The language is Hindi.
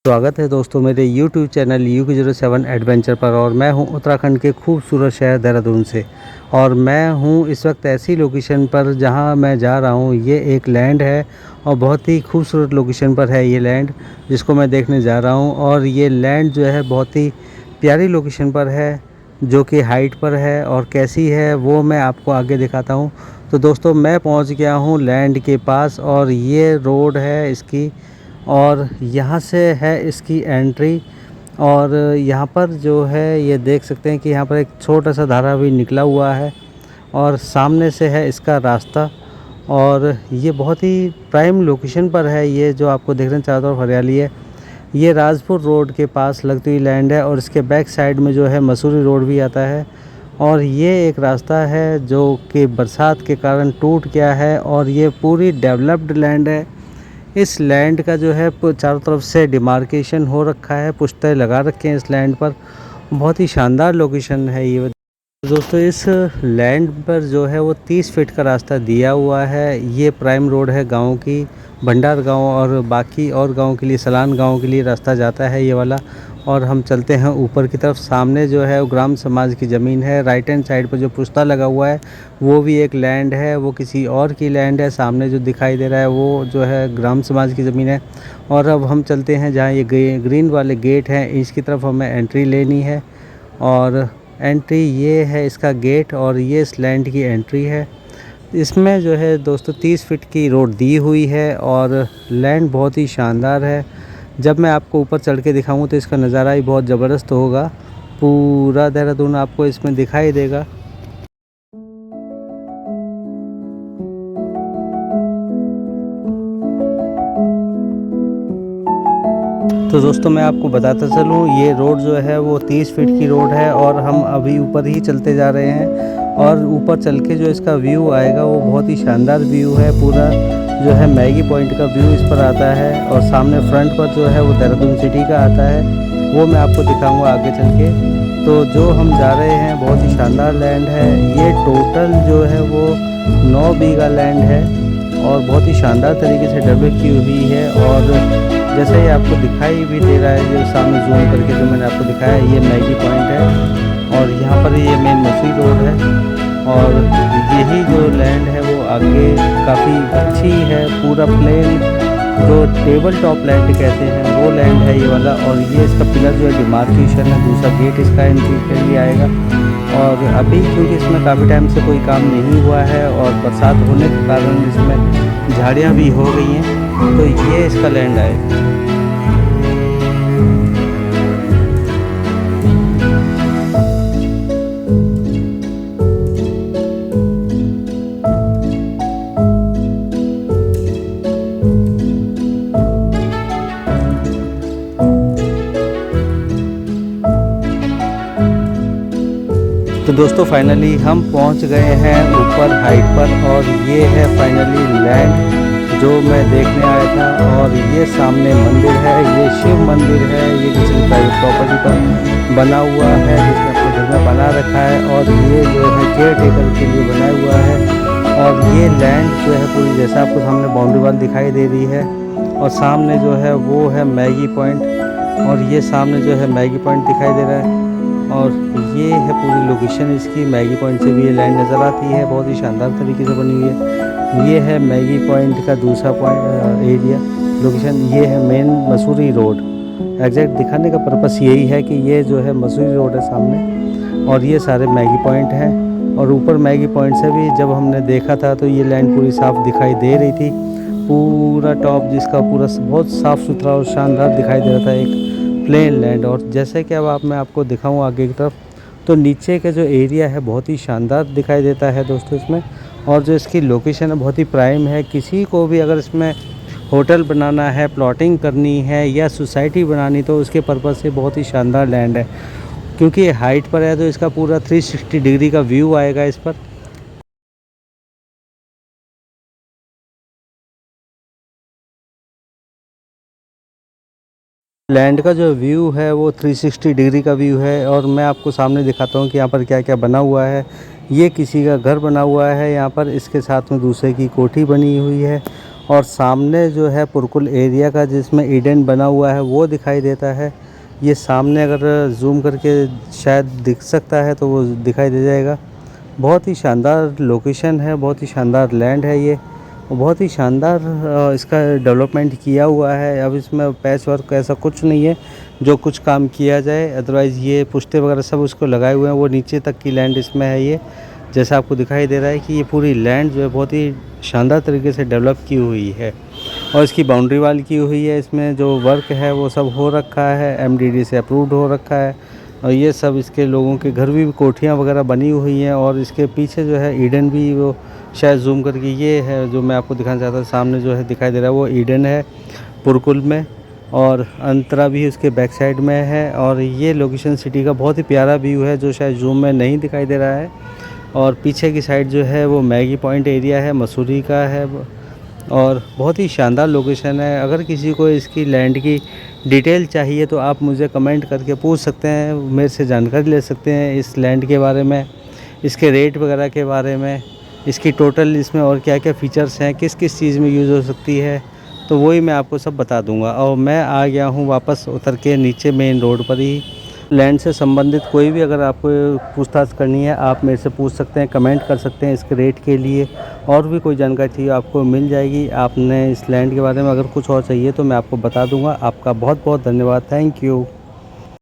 स्वागत है दोस्तों मेरे YouTube चैनल UK07 एडवेंचर पर। और मैं हूं उत्तराखंड के खूबसूरत शहर देहरादून से। और मैं हूं इस वक्त ऐसी लोकेशन पर जहां मैं जा रहा हूं। ये एक लैंड है और बहुत ही खूबसूरत लोकेशन पर है ये लैंड, जिसको मैं देखने जा रहा हूं। और ये लैंड जो है बहुत ही प्यारी लोकेशन पर है, जो कि हाइट पर है। और कैसी है वो मैं आपको आगे दिखाता हूँ। तो दोस्तों मैं पहुँच गया हूँ लैंड के पास, और ये रोड है इसकी, और यहाँ से है इसकी एंट्री। और यहाँ पर जो है ये देख सकते हैं कि यहाँ पर एक छोटा सा धारा भी निकला हुआ है, और सामने से है इसका रास्ता। और ये बहुत ही प्राइम लोकेशन पर है। ये जो आपको देख रहे हैं चारों तरफ हरियाली है, ये राजपुर रोड के पास लगती हुई लैंड है। और इसके बैक साइड में जो है मसूरी रोड भी आता है। और ये एक रास्ता है जो कि बरसात के कारण टूट गया है, और ये पूरी डेवलप्ड लैंड है। इस लैंड का जो है चारों तरफ से डिमार्केशन हो रखा है, पुश्ते लगा रखे हैं इस लैंड पर। बहुत ही शानदार लोकेशन है ये दोस्तों। इस लैंड पर जो है वो 30 फीट का रास्ता दिया हुआ है। ये प्राइम रोड है गांव की, भंडार गांव और बाकी और गांव के लिए, सलान गांव के लिए रास्ता जाता है ये वाला। और हम चलते हैं ऊपर की तरफ। सामने जो है वो ग्राम समाज की ज़मीन है। राइट हैंड साइड पर जो पुश्ता लगा हुआ है वो भी एक लैंड है, वो किसी और की लैंड है। सामने जो दिखाई दे रहा है वो जो है ग्राम समाज की ज़मीन है। और अब हम चलते हैं जहाँ ये ग्रीन वाले गेट हैं, इसकी तरफ हमें एंट्री लेनी है। और एंट्री ये है इसका गेट, और ये इस लैंड की एंट्री है। इसमें जो है दोस्तों 30 फीट की रोड दी हुई है, और लैंड बहुत ही शानदार है। जब मैं आपको ऊपर चढ़ के दिखाऊँ तो इसका नज़ारा ही बहुत ज़बरदस्त होगा। पूरा देहरादून आपको इसमें दिखाई देगा। तो दोस्तों मैं आपको बताता चलूँ, ये रोड जो है वो 30 फीट की रोड है, और हम अभी ऊपर ही चलते जा रहे हैं। और ऊपर चल के जो इसका व्यू आएगा वो बहुत ही शानदार व्यू है। पूरा जो है मैगी पॉइंट का व्यू इस पर आता है, और सामने फ्रंट पर जो है वो देहरादून सिटी का आता है। वो मैं आपको दिखाऊंगा आगे चल के। तो जो हम जा रहे हैं बहुत ही शानदार लैंड है। ये टोटल जो है वो 9 बीघा लैंड है, और बहुत ही शानदार तरीके से डेवलप की हुई है। और जैसे ही आपको दिखाई भी दे रहा है, जो सामने जूम करके जो मैंने आपको दिखाया है, ये मैगी पॉइंट है। और यहाँ पर ये मेन मसूरी रोड है। और यही जो लैंड है वो आगे काफ़ी अच्छी है। पूरा प्लेन जो टेबल टॉप लैंड कहते हैं वो लैंड है ये वाला। और ये इसका पिलर जो है डिमार्केशन है, दूसरा गेट इसका एंट्री के लिए आएगा। और अभी क्योंकि इसमें काफ़ी टाइम से कोई काम नहीं हुआ है, और बरसात होने के कारण इसमें झाड़ियाँ भी हो गई हैं, तो ये इसका लैंड है। तो दोस्तों फाइनली हम पहुंच गए हैं ऊपर हाइट पर, और ये है फाइनली लैंड जो मैं देखने आया था। और ये सामने मंदिर है, ये शिव मंदिर है। ये किसी प्राइवेट प्रॉपर्टी पर बना हुआ है, जिसने अपने घर में बना रखा है। और ये जो है केयर टेकर के लिए बना हुआ है। और ये लैंड जो है पूरी, जैसा आपको सामने बाउंड्री वाल दिखाई दे रही है, और सामने जो है वो है मैगी पॉइंट। और ये सामने जो है मैगी पॉइंट दिखाई दे रहा है। और ये है पूरी लोकेशन इसकी। मैगी पॉइंट से भी ये लाइन नज़र आती है, बहुत ही शानदार तरीके से बनी हुई है। ये है मैगी पॉइंट का दूसरा पॉइंट एरिया लोकेशन। ये है मेन मसूरी रोड। एग्जैक्ट दिखाने का पर्पस यही है कि ये जो है मसूरी रोड है सामने, और ये सारे मैगी पॉइंट हैं। और ऊपर मैगी पॉइंट से भी जब हमने देखा था तो ये लाइन पूरी साफ़ दिखाई दे रही थी। पूरा टॉप जिसका पूरा बहुत साफ़ सुथरा और शानदार दिखाई दे रहा था, एक प्लेन लैंड। और जैसे कि अब मैं आपको दिखाऊं आगे की तरफ, तो नीचे का जो एरिया है बहुत ही शानदार दिखाई देता है दोस्तों इसमें। और जो इसकी लोकेशन है बहुत ही प्राइम है। किसी को भी अगर इसमें होटल बनाना है, प्लॉटिंग करनी है, या सोसाइटी बनानी, तो उसके पर्पज़ से बहुत ही शानदार लैंड है। क्योंकि ये हाइट पर है तो इसका पूरा 360 डिग्री का व्यू आएगा इस पर। लैंड का जो व्यू है वो 360 डिग्री का व्यू है। और मैं आपको सामने दिखाता हूँ कि यहाँ पर क्या क्या बना हुआ है। ये किसी का घर बना हुआ है यहाँ पर, इसके साथ में दूसरे की कोठी बनी हुई है। और सामने जो है पुरकुल एरिया का जिसमें ईडन बना हुआ है वो दिखाई देता है। ये सामने अगर जूम करके शायद दिख सकता है तो वो दिखाई दे जाएगा। बहुत ही शानदार लोकेशन है, बहुत ही शानदार लैंड है ये, बहुत ही शानदार इसका डेवलपमेंट किया हुआ है। अब इसमें पैच वर्क ऐसा कुछ नहीं है जो कुछ काम किया जाए, अदरवाइज़ ये पुश्ते वगैरह सब उसको लगाए हुए हैं। वो नीचे तक की लैंड इसमें है। ये जैसा आपको दिखाई दे रहा है कि ये पूरी लैंड जो है बहुत ही शानदार तरीके से डेवलप की हुई है और इसकी बाउंड्री वाल की हुई है। इसमें जो वर्क है वो सब हो रखा है, एमडीडी से अप्रूव्ड हो रखा है और ये सब इसके लोगों के घर भी कोठियाँ वगैरह बनी हुई हैं। और इसके पीछे जो है ईडन भी, वो शायद जूम करके ये है जो मैं आपको दिखाना चाहता था। सामने जो है दिखाई दे रहा है वो ईडन है पुरकुल में, और अंतरा भी उसके बैक साइड में है। और ये लोकेशन सिटी का बहुत ही प्यारा व्यू है जो शायद जूम में नहीं दिखाई दे रहा है। और पीछे की साइड जो है वो मैगी पॉइंट एरिया है, मसूरी का है और बहुत ही शानदार लोकेशन है। अगर किसी को इसकी लैंड की डिटेल चाहिए तो आप मुझे कमेंट करके पूछ सकते हैं, मेरे से जानकारी ले सकते हैं इस लैंड के बारे में, इसके रेट वगैरह के बारे में, इसकी टोटल इसमें और क्या क्या फ़ीचर्स हैं, किस किस चीज़ में यूज़ हो सकती है, तो वही मैं आपको सब बता दूंगा। और मैं आ गया हूँ वापस उतर के नीचे मेन रोड पर ही। लैंड से संबंधित कोई भी अगर आपको पूछताछ करनी है आप मेरे से पूछ सकते हैं, कमेंट कर सकते हैं इसके रेट के लिए। और भी कोई जानकारी चाहिए आपको मिल जाएगी। आपने इस लैंड के बारे में अगर कुछ और चाहिए तो मैं आपको बता दूंगा। आपका बहुत बहुत धन्यवाद, थैंक यू।